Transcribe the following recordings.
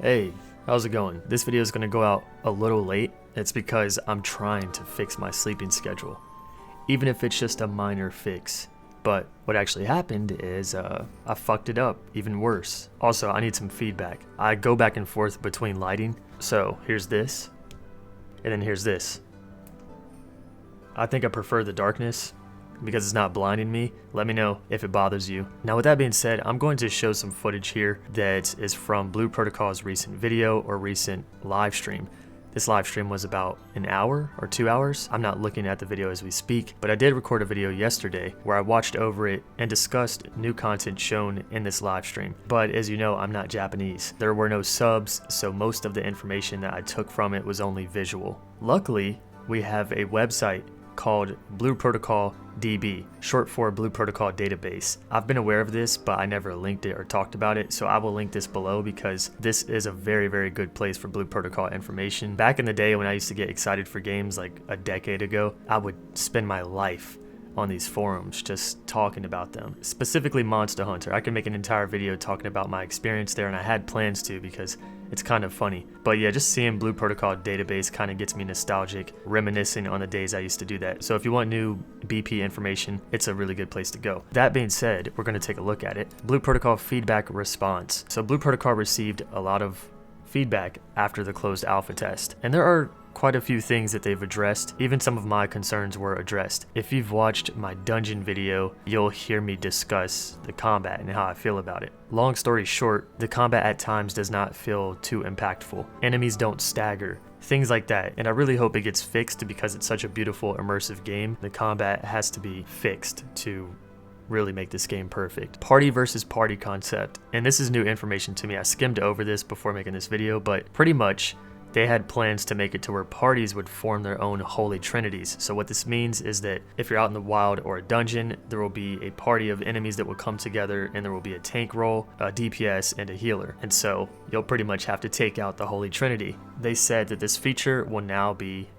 Hey, how's it going? This video is going to go out a little late. It's because I'm trying to fix my sleeping schedule, even if it's just a minor fix. But what actually happened is I fucked it up even worse. Also, I need some feedback. I go back and forth between lighting. So here's this, and then here's this. I think I prefer the darkness because it's not blinding me. Let me know if it bothers you. Now with that being said, I'm going to show some footage here that is from Blue Protocol's recent video or recent live stream. This live stream was about an hour or 2 hours. I'm not looking at the video as we speak, but I did record a video yesterday where I watched over it and discussed new content shown in this live stream. But as you know, I'm not Japanese. There were no subs, so most of the information that I took from it was only visual. Luckily, we have a website called Blue Protocol DB, short for Blue Protocol Database. I've been aware of this, but I never linked it or talked about it, so I will link this below because this is a very, very good place for Blue Protocol information. Back in the day when I used to get excited for games like a decade ago, I would spend my life on these forums just talking about them. Specifically Monster Hunter. I can make an entire video talking about my experience there, and I had plans to because it's kind of funny. But yeah, just seeing Blue Protocol Database kind of gets me nostalgic, reminiscing on the days I used to do that. So if you want new BP information, it's a really good place to go. That being said, we're going to take a look at it. Blue Protocol feedback response. So Blue Protocol received a lot of feedback after the closed alpha test, and there are quite a few things that they've addressed. Even some of my concerns were addressed. If you've watched my dungeon video, you'll hear me discuss the combat and how I feel about it. Long story short, the combat at times does not feel too impactful. Enemies don't stagger, things like that. And I really hope it gets fixed because it's such a beautiful, immersive game. The combat has to be fixed to really make this game perfect. Party versus party concept. And this is new information to me. I skimmed over this before making this video, but pretty much they had plans to make it to where parties would form their own holy trinities. So what this means is that if you're out in the wild or a dungeon, there will be a party of enemies that will come together, and there will be a tank role, a DPS, and a healer. And so you'll pretty much have to take out the holy trinity. They said that this feature will now be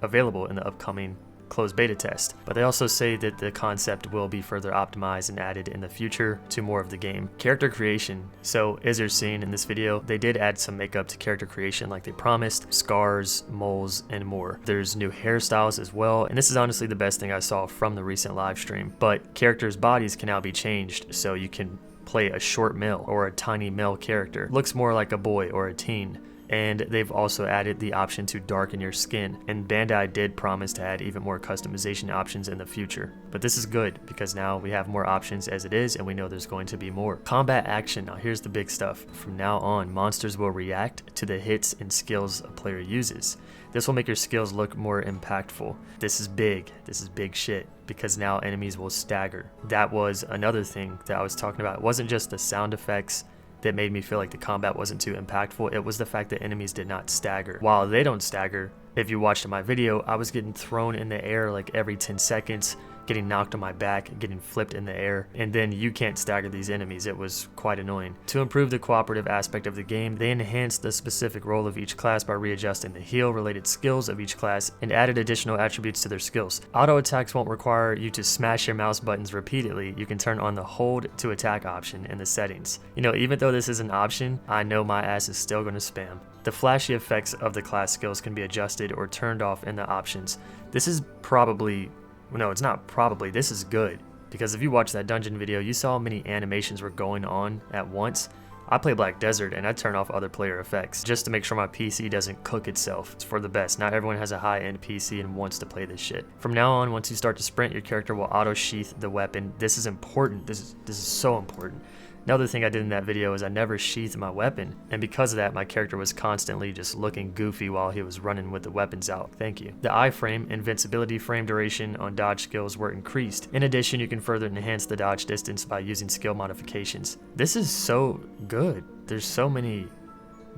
available in the upcoming closed beta test, but they also say that the concept will be further optimized and added in the future to more of the game. Character creation. So as you're seeing in this video, they did add some makeup to character creation like they promised, scars, moles, and more. There's new hairstyles as well, and this is honestly the best thing I saw from the recent live stream. But characters' bodies can now be changed, so you can play a short male or a tiny male character. Looks more like a boy or a teen. And they've also added the option to darken your skin, and Bandai did promise to add even more customization options in the future. But this is good because now we have more options as it is, and we know there's going to be more. Combat action. Now here's the big stuff. From now on, monsters will react to the hits and skills a player uses. This will make your skills look more impactful. This is big. This is big shit because now enemies will stagger. That was another thing that I was talking about. It wasn't just the sound effects that made me feel like the combat wasn't too impactful. It was the fact that enemies did not stagger. While they don't stagger, if you watched my video, I was getting thrown in the air like every 10 seconds, getting knocked on my back, getting flipped in the air, and then you can't stagger these enemies. It was quite annoying. To improve the cooperative aspect of the game, they enhanced the specific role of each class by readjusting the heal-related skills of each class and added additional attributes to their skills. Auto attacks won't require you to smash your mouse buttons repeatedly. You can turn on the hold to attack option in the settings. You know, even though this is an option, I know my ass is still going to spam. The flashy effects of the class skills can be adjusted or turned off in the options. This is probably no, it's not probably. This is good because if you watch that dungeon video, you saw how many animations were going on at once. I play Black Desert and I turn off other player effects just to make sure my PC doesn't cook itself. It's for the best. Not everyone has a high-end PC and wants to play this shit. From now on, once you start to sprint, your character will auto-sheath the weapon. This is important. This is so important. Another thing I did in that video is I never sheathed my weapon, and because of that, my character was constantly just looking goofy while he was running with the weapons out. Thank you. The iframe, invincibility frame duration on dodge skills were increased. In addition, you can further enhance the dodge distance by using skill modifications. This is so good. There's so many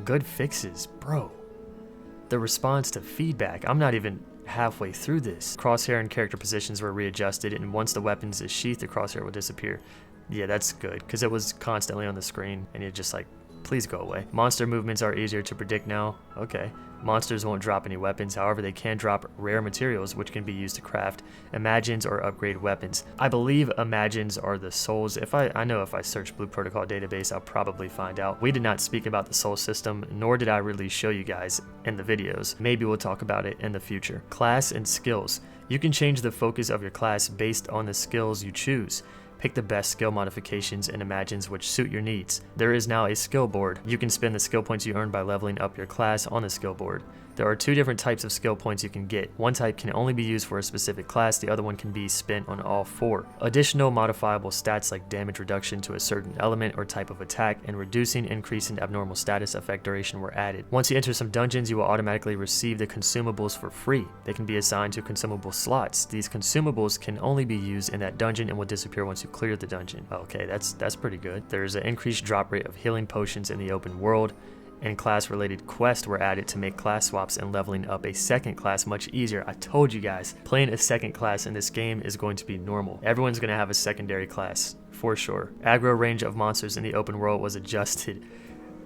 good fixes, bro. The response to feedback, I'm not even halfway through this. Crosshair and character positions were readjusted, and once the weapons is sheathed, the crosshair will disappear. Yeah, that's good, because it was constantly on the screen, and it just like Please go away. Monster movements are easier to predict now. Okay. Monsters won't drop any weapons, however they can drop rare materials which can be used to craft imagines or upgrade weapons. I believe imagines are the souls. I know if I search Blue Protocol database I'll probably find out. We did not speak about the soul system, nor did I really show you guys in the videos. Maybe we'll talk about it in the future. Class and skills. You can change the focus of your class based on the skills you choose. Pick the best skill modifications and imagines which suit your needs. There is now a skill board. You can spend the skill points you earn by leveling up your class on the skill board. There are 2 different types of skill points you can get. One type can only be used for a specific class, the other one can be spent on all 4. Additional modifiable stats like damage reduction to a certain element or type of attack and reducing, increasing abnormal status effect duration were added. Once you enter some dungeons, you will automatically receive the consumables for free. They can be assigned to consumable slots. These consumables can only be used in that dungeon and will disappear once you clear the dungeon. Okay, that's pretty good. There's an increased drop rate of healing potions in the open world, and class-related quests were added to make class swaps and leveling up a second class much easier. I told you guys, playing a second class in this game is going to be normal. Everyone's going to have a secondary class, for sure. Aggro range of monsters in the open world was adjusted.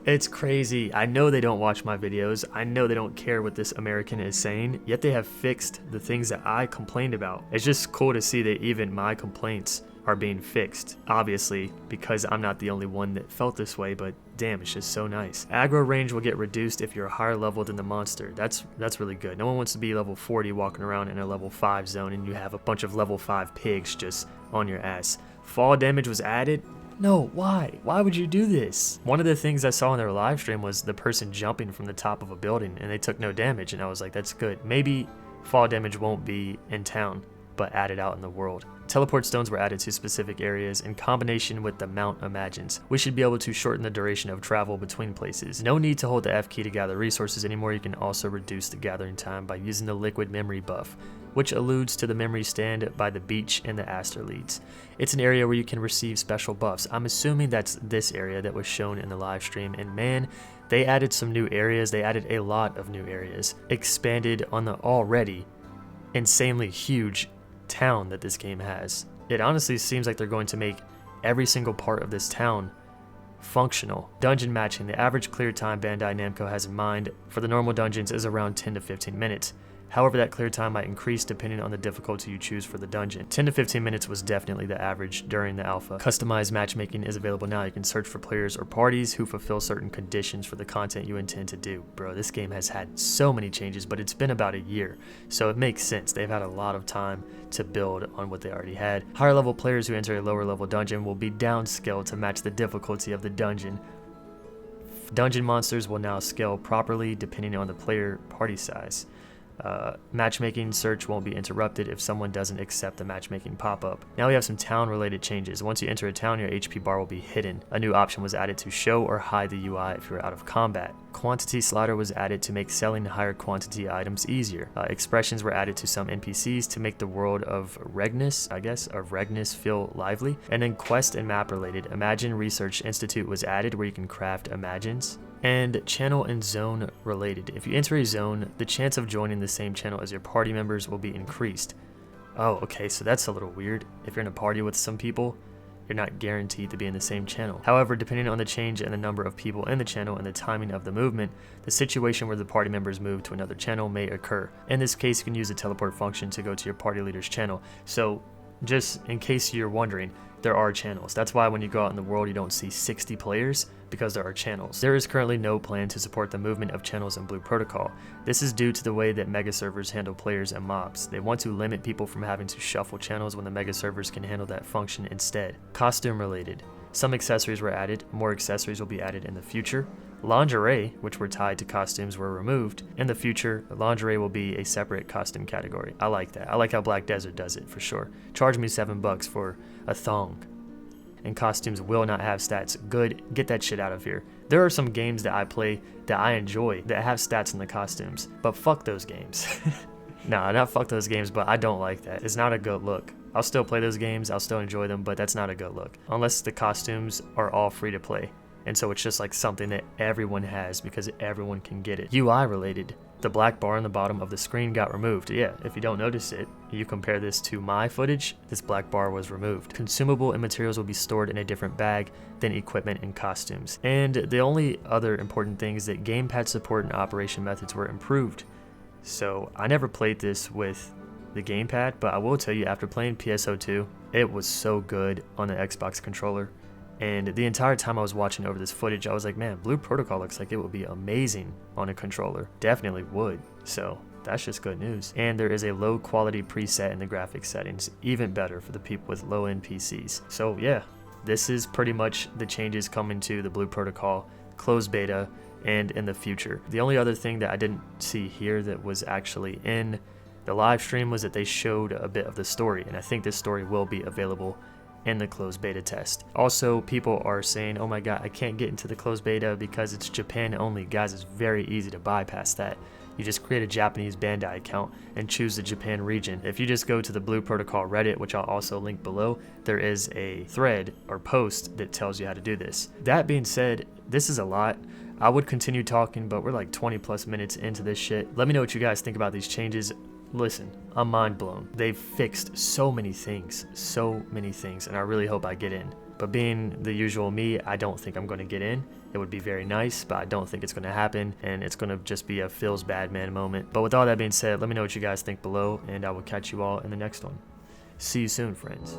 It's crazy. I know they don't watch my videos. I know they don't care what this American is saying, yet they have fixed the things that I complained about. It's just cool to see that even my complaints are being fixed. Obviously, because I'm not the only one that felt this way, but damn, it's just so nice. Aggro range will get reduced if you're higher level than the monster. That's really good. No one wants to be level 40 walking around in a level 5 zone and you have a bunch of level 5 pigs just on your ass. Fall damage was added. No, why? Why would you do this? One of the things I saw in their live stream was the person jumping from the top of a building and they took no damage, and I was like, that's good. Maybe fall damage won't be in town, but added out in the world. Teleport stones were added to specific areas in combination with the Mount Imagines. We should be able to shorten the duration of travel between places. No need to hold the F key to gather resources anymore. You can also reduce the gathering time by using the liquid memory buff, which alludes to the memory stand by the beach and the Asterleads. It's an area where you can receive special buffs. I'm assuming that's this area that was shown in the live stream, and man, they added some new areas. They added a lot of new areas, expanded on the already insanely huge town that this game has. It honestly seems like they're going to make every single part of this town functional. Dungeon matching. The average clear time Bandai Namco has in mind for the normal dungeons is around 10 to 15 minutes. However, that clear time might increase depending on the difficulty you choose for the dungeon. 10 to 15 minutes was definitely the average during the alpha. Customized matchmaking is available now. You can search for players or parties who fulfill certain conditions for the content you intend to do. Bro, this game has had so many changes, but it's been about a year, so it makes sense. They've had a lot of time to build on what they already had. Higher level players who enter a lower level dungeon will be downscaled to match the difficulty of the dungeon. Dungeon monsters will now scale properly depending on the player party size. Matchmaking search won't be interrupted if someone doesn't accept the matchmaking pop-up. Now we have some town related changes. Once you enter a town, your HP bar will be hidden. A new option was added to show or hide the UI if you're out of combat. Quantity slider was added to make selling higher quantity items easier. Expressions were added to some NPCs to make the world of Regnus feel lively. And then quest and map related. Imagine Research Institute was added where you can craft imagines. And channel and zone related. If you enter a zone, the chance of joining the same channel as your party members will be increased. Oh, okay, so that's a little weird. If you're in a party with some people, you're not guaranteed to be in the same channel. However, depending on the change in the number of people in the channel and the timing of the movement, the situation where the party members move to another channel may occur. In this case, you can use the teleport function to go to your party leader's channel. So, just in case you're wondering, there are channels. That's why when you go out in the world, you don't see 60 players, because there are channels. There is currently no plan to support the movement of channels in Blue Protocol. This is due to the way that mega servers handle players and mobs. They want to limit people from having to shuffle channels when the mega servers can handle that function instead. Costume related. Some accessories were added. More accessories will be added in the future. Lingerie, which were tied to costumes, were removed. In the future, lingerie will be a separate costume category. I like that. I like how Black Desert does it, for sure. Charge me $7 for a thong. And costumes will not have stats. Good, get that shit out of here. There are some games that I play that I enjoy that have stats in the costumes, but fuck those games. Nah, not fuck those games, but I don't like that. It's not a good look. I'll still play those games, I'll still enjoy them, but that's not a good look. Unless the costumes are all free to play. And so it's just like something that everyone has because everyone can get it. UI related. The black bar on the bottom of the screen got removed. Yeah, if you don't notice it, you compare this to my footage, this black bar was removed. Consumable and materials will be stored in a different bag than equipment and costumes. And the only other important thing is that gamepad support and operation methods were improved. So I never played this with the gamepad, but I will tell you, after playing PSO2, it was so good on the Xbox controller. And the entire time I was watching over this footage, I was like, man, Blue Protocol looks like it would be amazing on a controller. Definitely would. So that's just good news. And there is a low quality preset in the graphics settings, even better for the people with low end PCs. So yeah, this is pretty much the changes coming to the Blue Protocol closed beta and in the future. The only other thing that I didn't see here that was actually in the live stream was that they showed a bit of the story, and I think this story will be available in the closed beta test. Also, people are saying, oh my god, I can't get into the closed beta because it's Japan only. Guys, it's very easy to bypass that. You just create a Japanese Bandai account and choose the Japan region. If you just go to the Blue Protocol Reddit, which I'll also link below, there is a thread or post that tells you how to do this. That being said, this is a lot. I would continue talking, but we're like 20 plus minutes into this shit. Let me know what you guys think about these changes. Listen, I'm mind blown. They've fixed so many things, and I really hope I get in. But being the usual me, I don't think I'm going to get in. It would be very nice, but I don't think it's going to happen, and it's going to just be a feels bad man moment. But with all that being said, let me know what you guys think below, and I will catch you all in the next one. See you soon, friends.